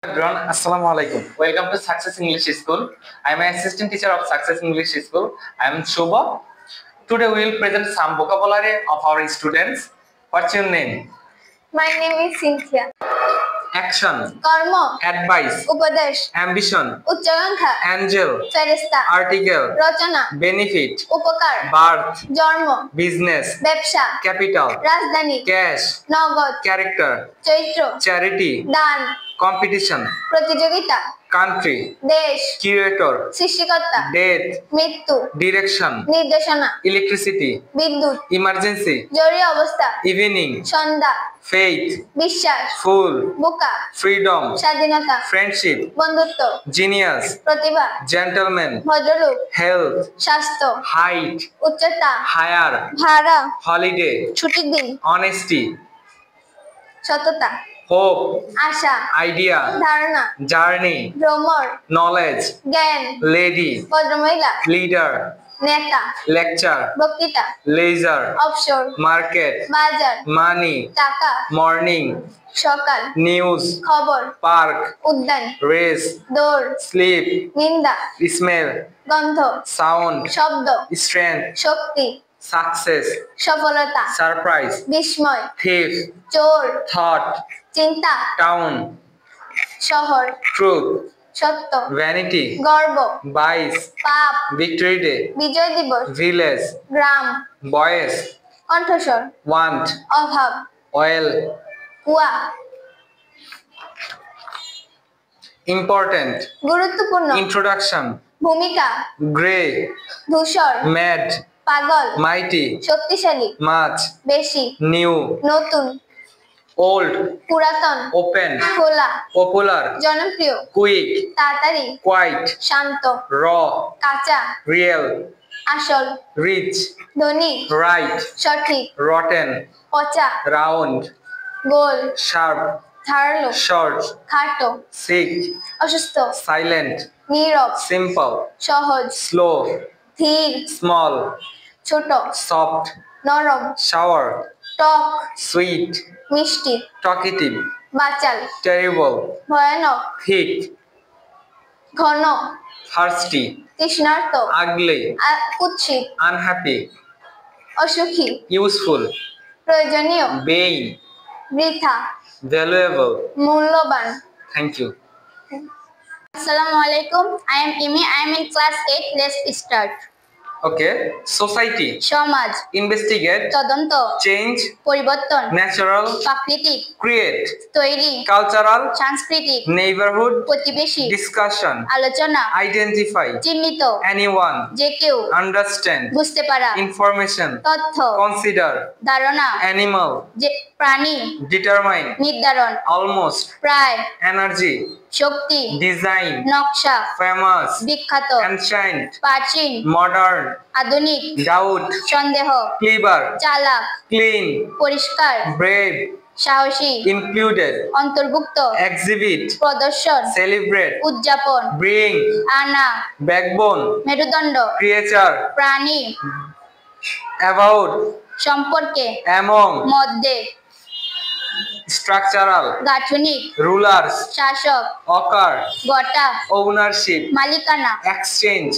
Everyone, Assalamu alaikum. Welcome to Success English School. I am an assistant teacher of Success English School. I am Shubha. Today we will present some vocabulary of our students. What's your name? My name is Cynthia. Action, Karma, advice, Upadesh, ambition, Uchchagankha, angel, Feresta, article, Rachana, benefit, Upakar, birth, Jormo, business, Bepsha, capital, Rajdhani, cash, Nagad, character, Chaitro, charity, Dan, competition, প্রতিযোগিতা, country, দেশ, curator, সৃষ্টিকর্তা, death, মৃত্যু, direction, নির্দেশনা, electricity, বিদ্যুৎ, emergency, জরুরি অবস্থা, evening, সন্ধ্যা, faith, বিশ্বাস, fool, বোকা, freedom, স্বাধীনতা, friendship, বন্ধুত্ব, genius, প্রতিভা, gentleman, ভদ্রলোক, health, স্বাস্থ্য, height, উচ্চতা, higher, ভাড়া, holiday, ছুটির দিন, honesty, সততা, hope, আশা, idea, ধারণা, journey, ভ্রমর, knowledge, জ্ঞান, lady, ভদ্রমহিলা, leader, নেতা, lecture, বক্তৃতা, leisure, অবসর, market, বাজার, money, টাকা, morning, সকাল, news, খবর, park, উদ্যান, race, দৌড়, sleep, নিন্দা, smell, গন্ধ, sound, শব্দ, strength, শক্তি, success, সফলতা, surprise, বিস্ময়, thief, চোর, thought, চিন্তা, town, শহর, truth, সত্য, vanity, গর্ব, vice, পাপ, victory day, বিজয় দিবস, village, গ্রাম, voice, কণ্ঠস্বর, want, অভাব, oil, কুয়া, important, গুরুত্বপূর্ণ, introduction, ভূমিকা, gray, ধূসর, mad, পাগল, mighty, শক্তিশালী, much, বেশি, new, নতুন, old, পুরাতন, open, খোলা, popular, জনপ্রিয়, quick, তাড়াতাড়ি, quiet, শান্ত, raw, কাঁচা, real, আসল, rich, ধনী, right, সঠিক, rotten, পচা, round, গোল, sharp, ধারালো, short, খাটো, sick, অসুস্থ, silent, নীরব, simple, সহজ, slow, ধীর, small, ছোট, soft, নরম, sour, টক, sweet, মিষ্টি, talkative, বাচাল, terrible, ভয়ানক, thick, ঘন, thirsty, তৃষ্ণার্ত, ugly, কুৎসিত, unhappy, অসুখী, useful, প্রয়োজনীয়, vain, বৃথা, valuable. মূল্যবান। Thank you. আসসালামু আলাইকুম, I am Imi, I am in class 8. Let's start. Okay. Society. সমাজ, Investigate. তদন্ত, Change. পরিবর্তন, Natural. প্রাকৃতিক, Create. তৈরি, Cultural. সাংস্কৃতিক, Neighborhood. প্রতিবেশী, Discussion. আলোচনা, Identify. চিহ্নিত, Anyone. যে কেউ, Understand. বুঝতে পারা, Information. তথ্য, Consider. ধারণা, Animal. যে প্রাণী, Determine. নির্ধারণ, Almost. প্রায়, Energy. শক্তি, Design. নকশা, Famous. বিখ্যাত, Ancient. প্রাচীন, Modern. আধুনিক, Doubt. সন্দেহ, Clever. চালাক, Clean. পরিষ্কার, Brave. সাহসী, Included. অন্তর্ভুক্ত, Exhibit. প্রদর্শন, Celebrate. উদযাপন, Bring. আনা, Backbone. মেরুদণ্ড, Creature. প্রাণী, About. সম্পর্কে, Among. মধ্যে, Structural. গাঠনিক, Rulers. শাসক, Occur. গোটা, Ownership. মালিকানা, Exchange.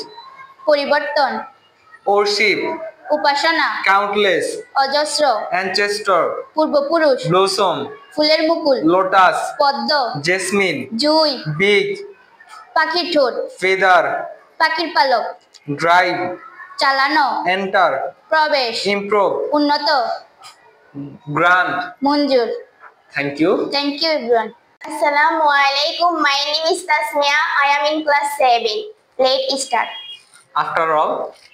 পরিবর্তন, Worship. উপাসনা, Countless. অজস্র, Ancestor. পূর্বপুরুষ, Blossom. ফুলের মুকুল, Lotus. পদ্ম, Jasmine. জুই, Big. পাখির ঠোঁট, Feather. পাখির পালক, Drive. চালানো, Enter. প্রবেশ, Improve. উন্নত, Grant. Manjur. Thank you. Thank you everyone. Assalamu alaikum. My name is Tasmia. I am in class 7. Let's start. After all,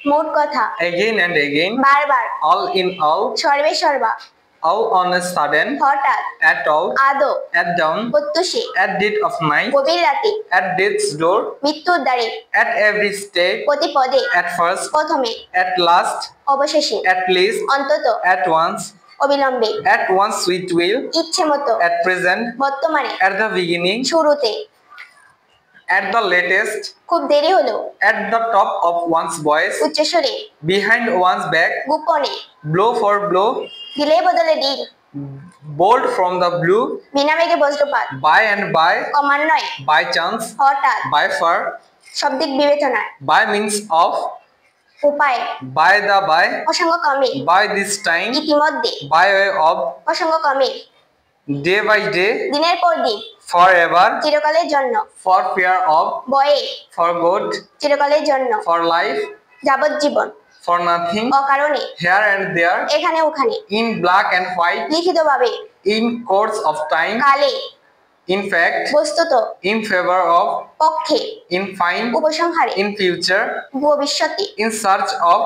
মোট কথা, again and again, বারবার, all in all, সর্বে সর্বা, all on a sudden, হঠাৎ, at all, আদো, at down, প্রত্যুষে, at dead of night, গভীর রাতে, at death's door, মৃত্যুর দ্বারে, at every step, প্রতি পদে, at first, প্রথমে, at last, অবশেষে, at least, অন্তত, at once, অবিলম্বে, at one's sweet will, ইচ্ছে মতো, at present, বর্তমানে, at the beginning, শুরুতে, at the latest, খুব দেরি হলো, at the top of one's voice, উচ্চস্বরে, behind one's back, গোপনে, blow for blow, দিলে বদলে দিল, bolt from the blue, বিনা বেগে বজ্রপাত, by and by, ক্রমান্বয়ে, by chance, হঠাৎ, by far, শব্দিক বিবেচনায়, by means of, উপায়ে, by the by, প্রসঙ্গক্রমে, by this time, ইতিমধ্যে, by way of, প্রসঙ্গক্রমে, day by day, দিনের পর দিন, forever, চিরকালের জন্য, for fear of, বয়ে, for good, চিরকালের জন্য, for life, যাবজ্জীবন, for nothing, অকারণে, here and there, এখানে ওখানে, in black and white, লিখিতভাবে, in course of time, কালে, in fact, বস্তুত, in favor of, পক্ষে, in fine, উপসংহারে, in future, ভবিষ্যতে, in search of,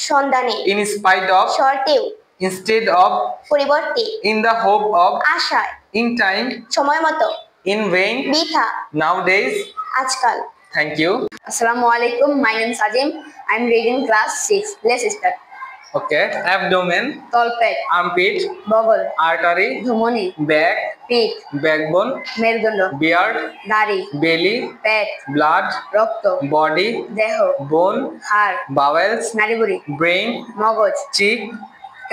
সন্ধানে, in spite of, শর্তেও, instead of, পরিবর্তে, in the hope of, আশায়, in time, সময় মতো, in vain, বৃথা, nowadays. আজকাল। Thank you. Assalamu alaikum. My name is Azim. I'm reading class 6. Let's start. Okay. Abdomen, তলপেট, armpit, বগল, artery, ধমনী, back, পিঠ, backbone, মেরুদণ্ড, beard, দাড়ি, belly, পেট, blood, রক্ত, body, দেহ, bone, হাড়, bowels, নাড়িভুঁড়ি, brain, মগজ, cheek,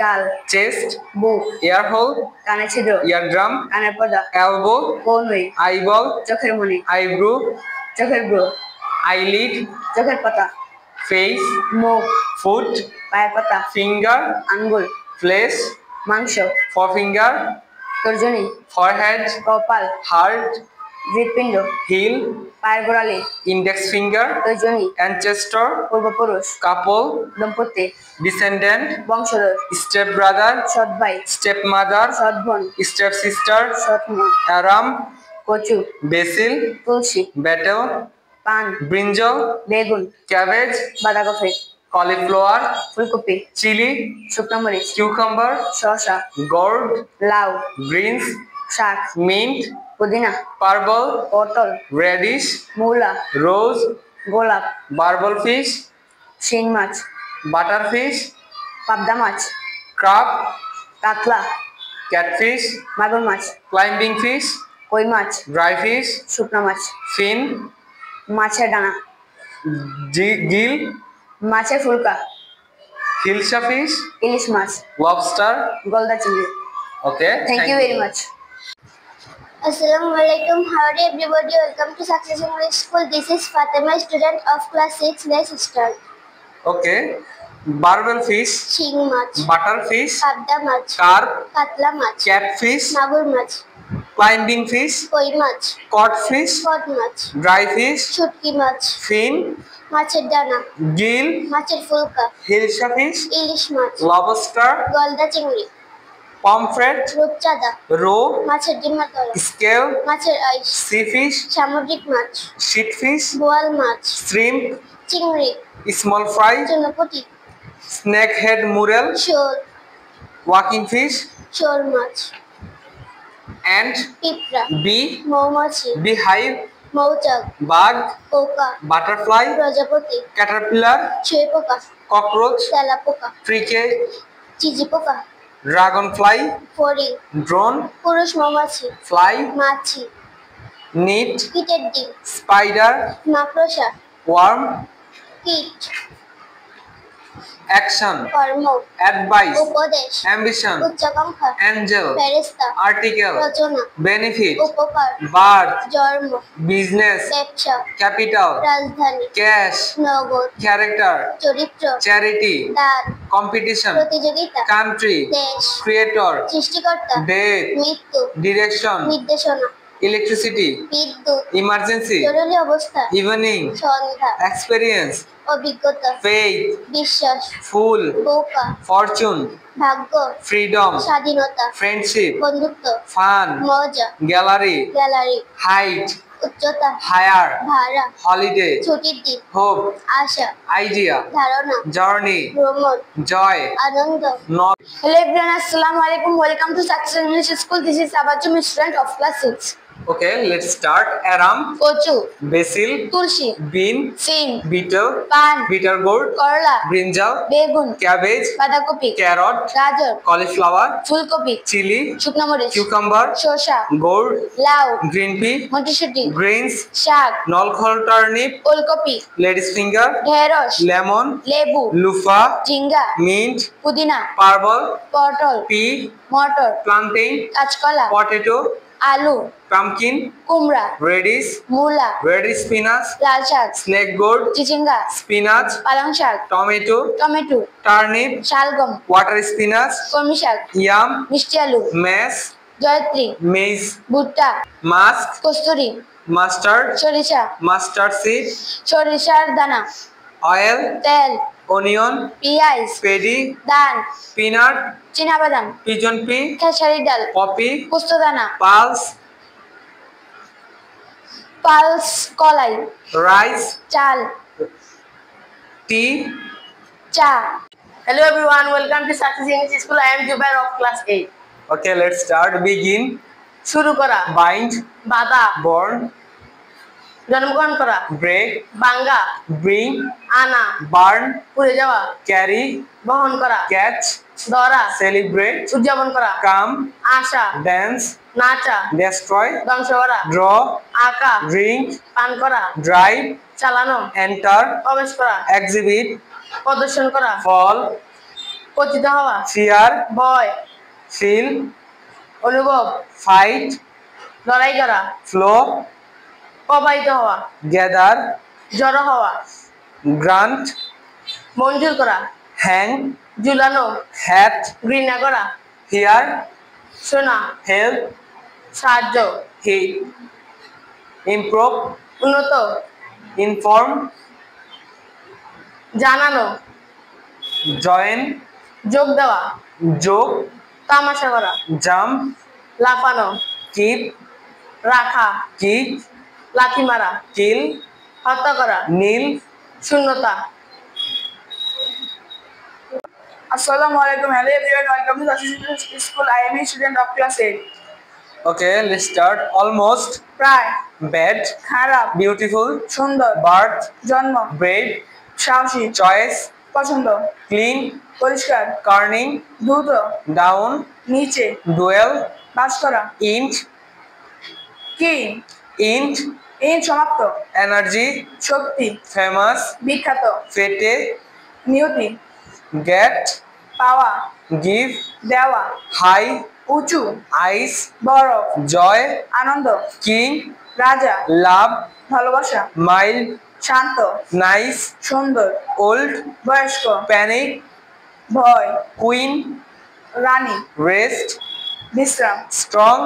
গাল, chest, বুক, ear hole, কানের ছিদ্র, eardrum, কানের পর্দা, elbow, কনুই, eyeball, চোখের মণি, eyebrow, চোখের গ্রহ, eyelid, চোখের পাতা, face, মুখ, foot, পায়ের পাতা, finger, আঙ্গুল, flesh, মাংস, forefinger, তর্জনী, forehead, কপাল, heart, হৃৎপিণ্ড, heel, পায়ের গোড়ালি, index finger, তর্জনী, ancestor, পূর্বপুরুষ, couple, দম্পতি, descendant, বংশধর, stepbrother, সৎ ভাই, stepmother, সৎ বোন, stepsister, সৎ মা, aram, কচু, basil, তুলসী, betel, পান, brinjal, বেগুন, cabbage, বাঁধাকপি, cauliflower, ফুলকপি, chili, শুকনো মরিচ, cucumber, শসা, gourd, লাউ, greens, শাক, mint, পুদিনা, purple, পটল, radish, মূলা, rose, গোলাপ, barbel fish, শিং মাছ, butterfish, পাবদা মাছ, crab, কাতলা, catfish, মাগুর মাছ, climbing fish, কই মাছ, dry fish, শুকনো মাছ, fin, মাছের ডানা, gill, মাছের ফুলকা, hilsa fish, ইলিশ মাছ, lobster. গলদা চিংড়ি। Okay. Thank you very much. Assalamu alaikum. Howdy everybody. Welcome to Success English School. This is Fatima, student of class 6. Let's start. Okay. Barbel fish, শিং মাছ, butterfish, পাবদা মাছ, carp, কাতলা মাছ, catfish, মাগুর মাছ, climbing fish, কই মাছ, codfish, code মাছ, dry fish, শুটকি মাছ, fin, মাছের ডানা, gill, মাছের ফুলকা, hilsa fish, ইলিশ মাছ, lobster, গলদা চিংড়ি, pomfret, রূপচাঁদা, roe, মাছের ডিমের তলা, scale, মাছের আইস, sea fish, সামুদ্রিক মাছ, shitfish, বোয়াল মাছ, shrimp, চিংড়ি, small fry, চুনোপুঁটি, snakehead mural, শোল, walking fish, শোল মাছ, ant, পিঁপড়া, bee, মৌমাছি, beehive, মৌচাক, bug, পোকা, butterfly, প্রজাপতি, caterpillar, ছুঁয়ে পোকা, cockroach, তেলা পোকা, cricket, চিজি পোকা, dragonfly, ফড়িং, drone, পুরুষ মৌমাছি, fly, মাছি, nit, কীটের ডিম, spider, মাকড়সা, worm, কীট, action, কর্ম, advice, উপদেশ, ambition, উচ্চাকাঙ্ক্ষা, angel, ফেরেশতা, article, রচনা, benefit, উপকার, birth, জন্ম, business, ব্যবসা, capital, রাজধানী, cash, নগদ, character, চরিত্র, charity, দান, competition, প্রতিযোগিতা, country, দেশ, creator, সৃষ্টিকর্তা, death, মৃত্যু, direction, নির্দেশনা, electricity, বিদ্যুৎ, emergency, জরুরি অবস্থা, evening, সন্ধ্যা, experience, অভিজ্ঞতা, faith, বিশ্বাস, fool, বোকা, fortune, ভাগ্য, freedom, স্বাধীনতা, friendship, বন্ধুত্ব, fun, মজা, gallery, গ্যালারি, height, উচ্চতা, higher, ভাড়া, holiday, ছুটির দিন, hope, আশা, idea, ধারণা, journey, ভ্রমণ, joy, Ananda. not. Hello everyone, Assalamu alaikum. Welcome to Success English School. This is Abachum, student of class 6. Okay, let's start. Aram, কচু, basil, তুলসী, bean, সিম, beetle, পান, bitter gourd, করলা, brinjal, বেগুন, cabbage, বাঁধাকপি, carrot, গাজর, cauliflower, ফুলকপি, chili, শুকনো মরিচ, cucumber, শসা, gourd, লাউ, green pea, মটরশুঁটি, greens, শাক, নলখল turnip, ওলকপি, lady's finger, ঢেঁড়স, lemon, লেবু, loofah, ঝিঙ্গা, mint, পুদিনা, purple, পটল, pea, মটর, plantain, কাঁচকলা, potato, আলু, pumpkin, কুমড়া, radish, মূলা, red spinach, লাল শাক, snake gourd, চিচিঙ্গা, spinach, পালং শাক, tomato, টমেটো, turnip, শালগম, water spinach, কলমি শাক, yam, মিষ্টি আলু, maize, জয়ত্রী, maize, ভুট্টা, musk, কস্তুরি, mustard, সরিষা, mustard seed, সরিষার দানা, oil, তেল, onion, পেঁয়াজ, paddy, ধান, peanut, চীনাবাদাম, pigeon pea, খেসারি ডাল, poppy, পোস্তদানা, pulse, পালস কলাই, rice, চাল, tea. চা। Hello everyone, welcome to Success English School. I am Jubair of class 8. Okay, let's start. Begin, শুরু করা, bind, বাধা, born, জন্মগ্রহণ করা, break, বাঙ্গা, bring, আনা, burn, পুড়ে যাওয়া, carry, বহন করা, catch, ধরা, celebrate, উদযাপন করা, come, আশা, dance, নাচা, destroy, ধ্বংস করা, draw, আঁকা, drink, পান করা, drive, চালানো, enter, প্রবেশ করা, exhibit, প্রদর্শন করা, fall, পতিত হওয়া, fear, ভয়, feel, অনুভব, fight, লড়াই করা, flow, প্রবাহিত হওয়া, gather, জড়ো হওয়া, grant, মঞ্জুর করা, hang, ঝুলানো, hat, ঘৃণা করা, hear, শোনা, help, সাহায্য, heed, improve, উন্নত, inform, জানানো, join, যোগ দেওয়া, joke, তামাশা করা, jump, লাফানো, keep, রাখা, kick, লাথি মারা, kill, হত্যা করা, kneel. শূন্যতা। Assalamu alaikum. Hello everyone. Welcome to Success School. I am a student of class 8. Okay, let's start. Almost, প্রায়, bad, খারাপ, beautiful, সুন্দর, birth, জন্ম, brave, সাহসী, choice, পছন্দ, clean, পরিষ্কার, turning, দ্রুত, down, নিচে, duel, বাস করা, int, কি, int, এই সমাপ্ত, energy, শক্তি, famous, বিখ্যাত, fete, নিয়তি, get, পাওয়া, give, দেওয়া, high, উঁচু, ice, বরফ, joy, আনন্দ, king, রাজা, love, ভালোবাসা, mild, শান্ত, nice, সুন্দর, old, বয়স্ক, panic, ভয়, queen, রানী, rest, বিশ্রাম, strong,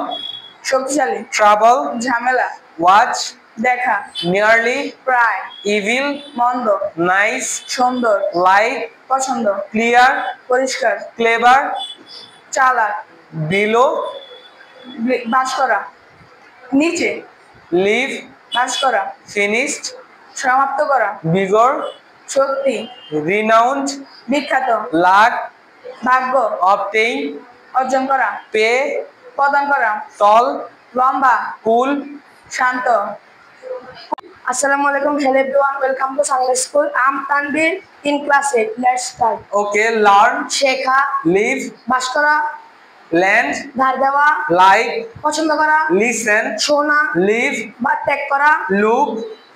শক্তিশালী, trouble, ঝামেলা, watch, দেখা, nearly, প্রায়, evil, মন্দ, nice, সুন্দর, light, পছন্দ, clear, পরিষ্কার, clever, চালাক, below, বাস করা, নিচে, live, বাস করা, finished, সমাপ্ত করা, vigor, শক্তি, renowned, বিখ্যাত, luck, ভাগ্য, obtain, অর্জন করা, pay, প্রদান করা, tall, লম্বা, cool. Shanto. Assalamu alaikum. Hello everyone. Welcome to Success School. I'm Tanvir in class 8. Let's start. Okay, learn, শেখা, live, বাস করা, land, ধার দেওয়া, like, পছন্দ করা, listen, শোনা, live, বা ত্যাগ করা, look,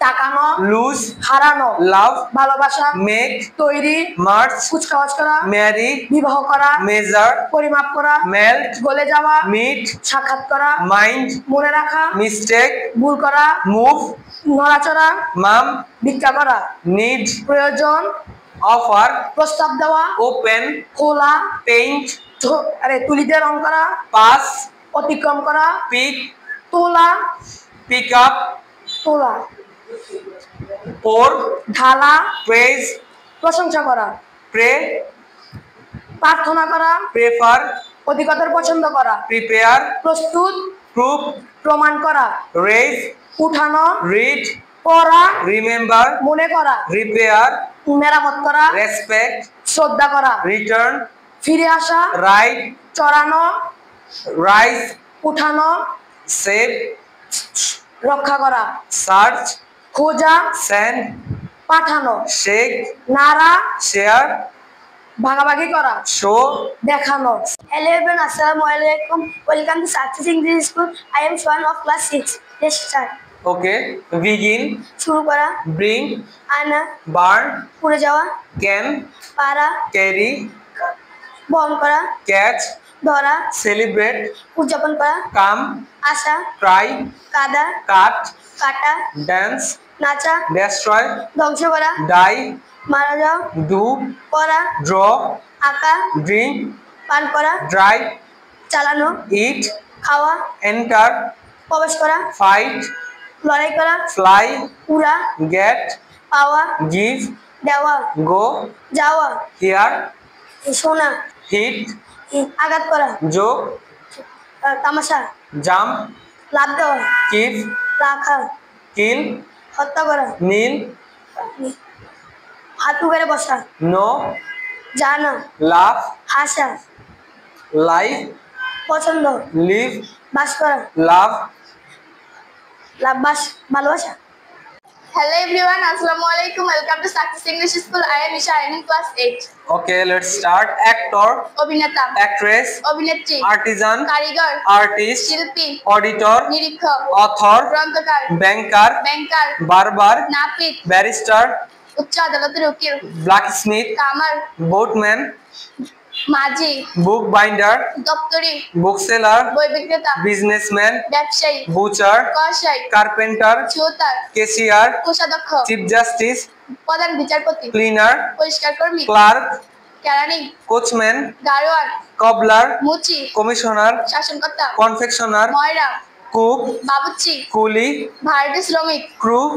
তাকানো, lose, হারানো, love, ভালোবাসা, make, তৈরি, merge, কুচকাওয়াজ করা, marry, বিবাহ করা, measure, পরিমাপ করা, melt, গলে যাওয়া, meet, সাক্ষাৎ করা, mind, মনে রাখা, mistake, ভুল করা, move, নড়াচড়া, mom, ভিক্ষা করা, need, প্রয়োজন, offer, প্রস্তাব দেওয়া, open, খোলা, paint, তুলিতে রং করা, pass, অতিক্রম করা, pick, তোলা, pick up, তোলা, pour, ঢালা, praise, প্রশংসা করা, pray, প্রার্থনা করা, prefer, অধিকতর পছন্দ করা, prepare, প্রস্তুত, prove, প্রমাণ করা, raise, উঠানো, read, পড়া, remember, মনে করা, repair, মেরামত করা, respect, শ্রদ্ধা করা, return, ফিরে আসা, ride, চড়ানো, rise, উঠানো, save, রক্ষা করা, সার্চ, খোঁজা, সেন্ড, পাঠানো, শেক, নাড়া, শেয়ার, ভাগাভাগি করা, শো, দেখানো। Hello everyone, Assalamu alaikum. Welcome to Success English School. I am Swan of class 6. Let's start. Okay, begin, শুরু করা, ব্রিং, আনা, বার্ন, পুড়ে যাওয়া, ক্যান, পারা, ক্যারি, বহন করা, ক্যাচ, ধরা, সেলিব্রেট, উদযাপন করা, কাম, আশা, ট্রাই, কাদা, কাট, কাটা, ড্যান্স, নাচা, ডেস্ট্রয়, ধ্বংস করা, ডাই, মারা যাওয়া, ডু, পড়া, ড্র, আঁকা, ড্রিঙ্ক, পান করা, ড্রাই, চালানো, ইট, খাওয়া, এন্টার, প্রবেশ করা, ফাইট, লড়াই করা, ফ্লাই, উড়া, গেট, পাওয়া, গিভ, দেওয়া, গো, যাওয়া, হিয়ার, শোনা, হিট, আঘাত করা, যোগ, তামাশা, জাম্প, লাভ দেওয়া, কিপ, রাখা, কিল, হত্যা করা, নীল, হাত উগারে বসা, নো, জানা, লাভ, হাসা, লাইফ, পছন্দ, লিভ, বাস করা, লাভ, বাস, ভালোবাসা। Hello everyone, Assalamu alaikum. Welcome to Success English School. I am Isha. I am in class 8. Okay, let's start. Actor, অভিনেতা, actress, অভিনেত্রী, artisan, কারিগর, artist, শিল্পী, auditor, নিরীক্ষক, author, গ্রন্থকার, banker, ব্যাংকার, barber, নাপিত, barrister, উচ্চ আদালতের উকিল, blacksmith, কামার, boatman, মাঝি, bookbinder, দপ্তরি, bookseller, বই বিক্রেতা, businessman, ব্যবসায়ী, butcher, কসাই, carpenter, ছুতার, cashier, কোষাধ্যক্ষ, chief justice, প্রধান বিচারপতি, cleaner, পরিষ্কার কর্মী, clerk, কেরানি, coachman, দারোয়ান, cobbler, মুচি, commissioner, শাসনকর্তা, confectioner, ময়রা, cook, বাবুর্চি, coolie, ভারতীয় শ্রমিক, crew,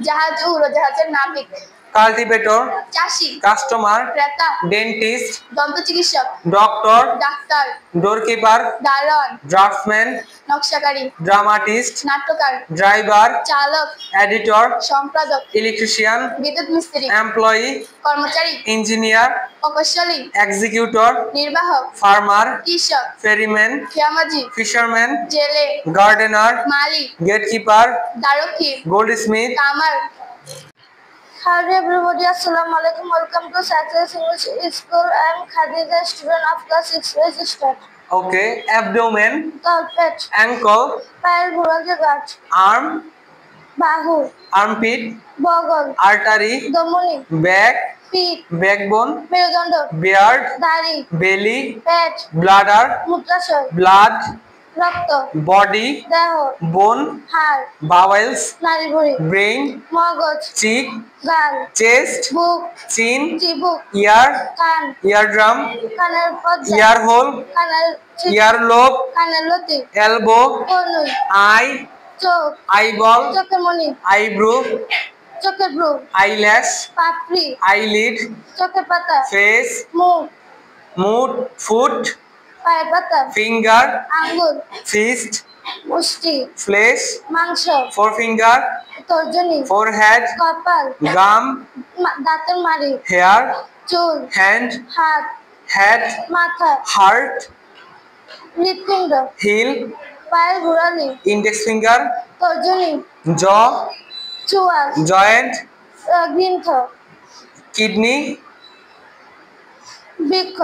জাহাজ ও উড়োজাহাজের নাবিক, cultivator, চাষি, customer, ক্রেতা, dentist, দন্ত চিকিৎসক, doctor, ডাক্তার, doorkeeper, দারোয়ান, draftsman, নকশাকারী, dramatist, নাট্যকার, driver, চালক, editor, সম্পাদক, electrician, বিদ্যুৎ মিস্ত্রি, employee, কর্মচারী, engineer, প্রকৌশলী, executor, নির্বাহক, farmer, কৃষক, ferryman, খেয়ামাজি, fisherman, জেলে, gardener, মালি, gatekeeper, দ্বারক্ষী, goldsmith. কামার। Hello everybody, Assalamu alaikum. Welcome to Success English School. I am Khadija, student of class 6. Let's start. Okay, abdomen, Carpet, ankle, পায়ের গোড়ালি গাছ, arm, বাহু, armpit, বগল, artery, ধমনী, back, পিঠ, backbone, মেরুদণ্ড, beard, দাড়ি, belly, পেট, bladder, মূত্রাশয়, blood, রক্ত, body, দেহ, bone, হাড়, bowels, নাড়িভুঁড়ি, brain, মগজ, cheek, গাল, chest, বুক, chin, চিবুক, ear, কান, eardrum, কানের পর্দা, ear hole, কানের চিপ, earlobe, কানের লতি, elbow, কনুই, eye, চোখ, eyeball, চোখের মণি, eyebrow, চোখের ভ্রু, eyelash, পাপড়ি, eyelid, চোখের পাতা, face, মুখ, mood, foot, পায়ের পাতা, finger, আঙ্গুর, fist, মুষ্টি, flesh, মাংস, forefinger, তর্জনী, forehead, কপাল, gum, দাঁতের মাড়ি, hair, চুল, hand, হাত, head, মাথা, heart, হৃৎপিণ্ড, heel, পায়ের গোড়ালি, index finger, তর্জনী, jaw, চুয়াল, joint, গ্রন্থ, kidney, বৃক্ষ,